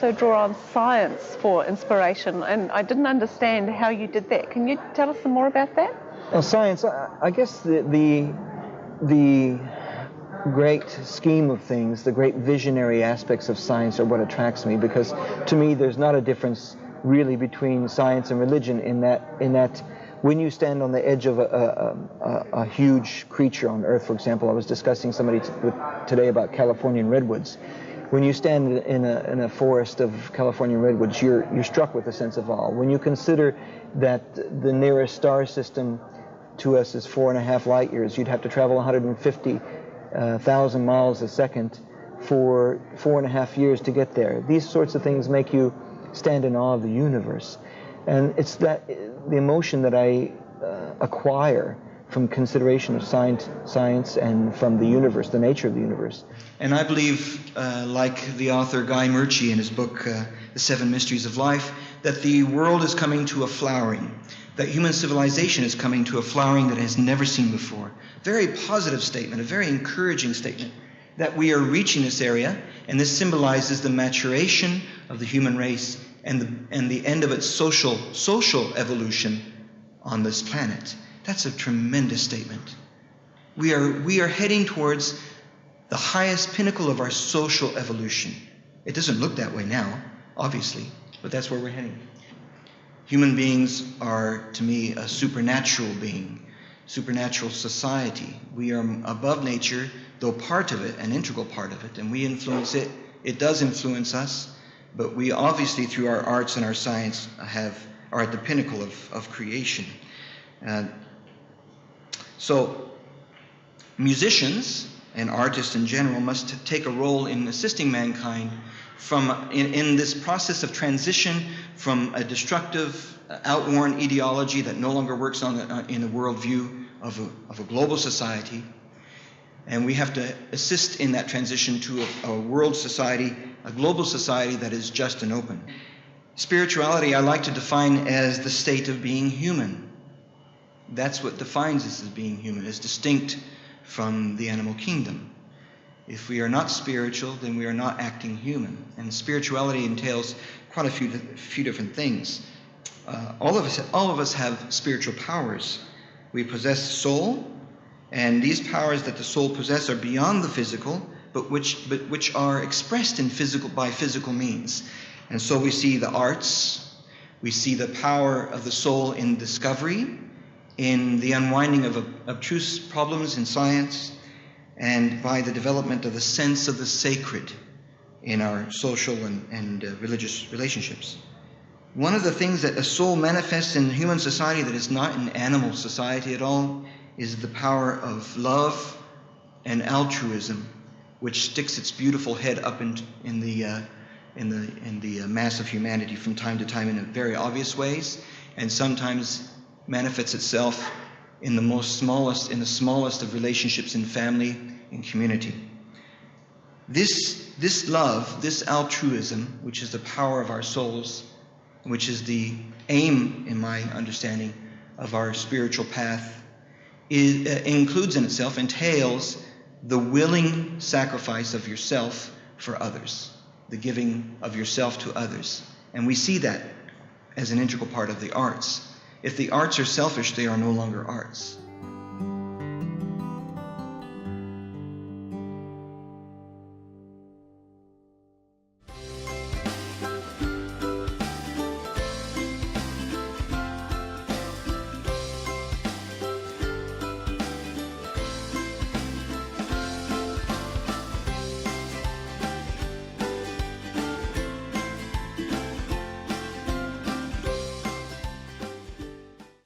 also draw on science for inspiration, and I didn't understand how you did that. Can you tell us some more about that? Well, science, I guess the great scheme of things, the great visionary aspects of science are what attracts me, because to me there's not a difference really between science and religion in that when you stand on the edge of a huge creature on Earth, for example, I was discussing somebody today about Californian redwoods. When you stand in a forest of Californian redwoods, you're struck with a sense of awe. When you consider that the nearest star system to us is 4.5 light years, you'd have to travel 150,000 miles a second for 4.5 years to get there. These sorts of things make you stand in awe of the universe. And it's the emotion that I acquire from consideration of science and from the universe, the nature of the universe. And I believe, like the author Guy Murchie in his book, The Seven Mysteries of Life, that the world is coming to a flowering, that human civilization is coming to a flowering that it has never seen before. Very positive statement, a very encouraging statement, that we are reaching this area, and this symbolizes the maturation of the human race and the end of its social evolution on this planet. That's a tremendous statement. We are heading towards the highest pinnacle of our social evolution. It doesn't look that way now, obviously, but that's where we're heading. Human beings are, to me, a supernatural being, supernatural society. We are above nature, though part of it, an integral part of it, and we influence it. It does influence us, but we obviously, through our arts and our science, are at the pinnacle of creation. So musicians and artists in general must take a role in assisting mankind in this process of transition from a destructive, outworn ideology that no longer works in the worldview of a global society. And we have to assist in that transition to a world society, a global society that is just and open. Spirituality I like to define as the state of being human. That's what defines us as being human, as distinct from the animal kingdom. If we are not spiritual, then we are not acting human. And spirituality entails quite a few different things. All of us have spiritual powers. We possess soul, and these powers that the soul possesses are beyond the physical, but which are expressed by physical means. And so we see the arts, we see the power of the soul in discovery, in the unwinding of abstruse problems in science, and by the development of the sense of the sacred in our social and religious relationships. One of the things that a soul manifests in human society that is not in animal society at all is the power of love and altruism, which sticks its beautiful head up in the mass of humanity from time to time in very obvious ways, and sometimes manifests itself in the smallest of relationships in family and community. This love, this altruism, which is the power of our souls, which is the aim, in my understanding, of our spiritual path, entails the willing sacrifice of yourself for others, the giving of yourself to others. And we see that as an integral part of the arts. If the arts are selfish, they are no longer arts.